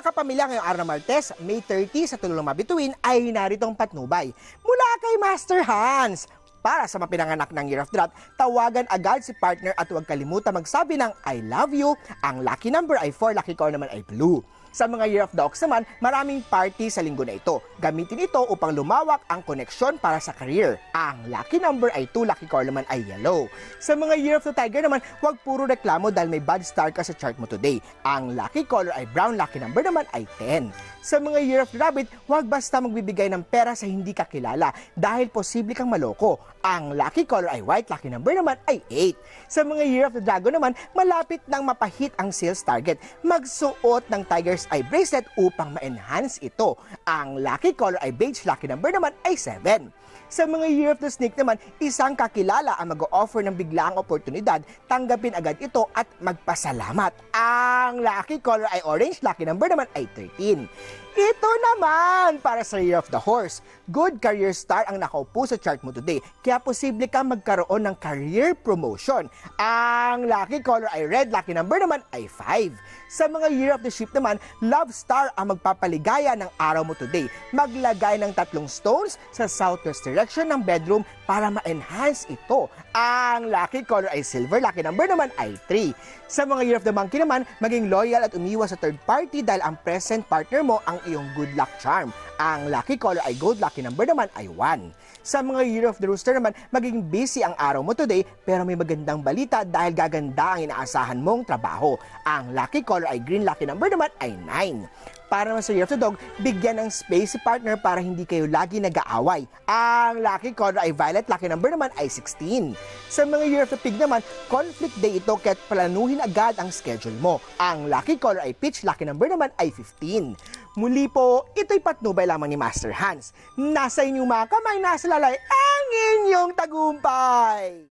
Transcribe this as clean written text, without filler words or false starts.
kapamilya ngayong araw ng Martes, May 30 sa Tulong Mabituin ay naritong patnubay mula kay Master Hans. Para sa mapinanganak ng Year of the Rat, tawagan agad si partner at huwag kalimutan magsabi ng I love you. Ang lucky number ay 4, lucky color naman ay blue. Sa mga Year of the Ox naman, maraming party sa linggo na ito. Gamitin ito upang lumawak ang koneksyon para sa career. Ang lucky number ay 2, lucky color naman ay yellow. Sa mga Year of the Tiger naman, huwag puro reklamo dahil may bad star ka sa chart mo today. Ang lucky color ay brown, lucky number naman ay 10. Sa mga Year of the Rabbit, huwag basta magbibigay ng pera sa hindi kakilala dahil posible kang maloko. Ang lucky color ay white, lucky number naman ay 8. Sa mga Year of the Dragon naman, malapit nang mapahit ang sales target. Magsuot ng Tiger's Eye bracelet upang ma-enhance ito. Ang lucky color ay beige, lucky number naman ay 7. Sa mga Year of the Snake naman, isang kakilala ang mag-o-offer ng biglaang oportunidad, tanggapin agad ito at magpasalamat. Ang lucky color ay orange, lucky number naman ay 13. Ito naman para sa Year of the Horse. Good career star ang nakaupo sa chart mo today, kaya posible kang magkaroon ng career promotion. Ang lucky color ay red, lucky number naman ay 5. Sa mga Year of the Sheep naman, love star ang magpapaligaya ng araw mo today. Maglagay ng 3 stones sa southwest direction ng bedroom para ma-enhance ito. Ang lucky color ay silver, lucky number naman ay 3. Sa mga Year of the Monkey naman, maging loyal at umiwas sa third party dahil ang present partner mo ang iyong good luck charm. Ang lucky color ay gold, lucky number naman ay 1. Sa mga Year of the Rooster naman, maging busy ang araw mo today pero may magandang balita dahil gaganda ang inaasahan mong trabaho. Ang lucky color ay green, lucky number naman ay 9. Para naman sa Year of the Dog, bigyan ng space si partner para hindi kayo lagi nag-aaway. Ang lucky color ay violet, lucky number naman ay 16. Sa mga Year of the Pig naman, conflict day ito kaya't planuhin agad ang schedule mo. Ang lucky color ay peach, lucky number naman ay 15. Muli po, ito'y patnubay lamang ni Master Hans. Nasa inyong mga kamay, nasa lalay ang inyong tagumpay!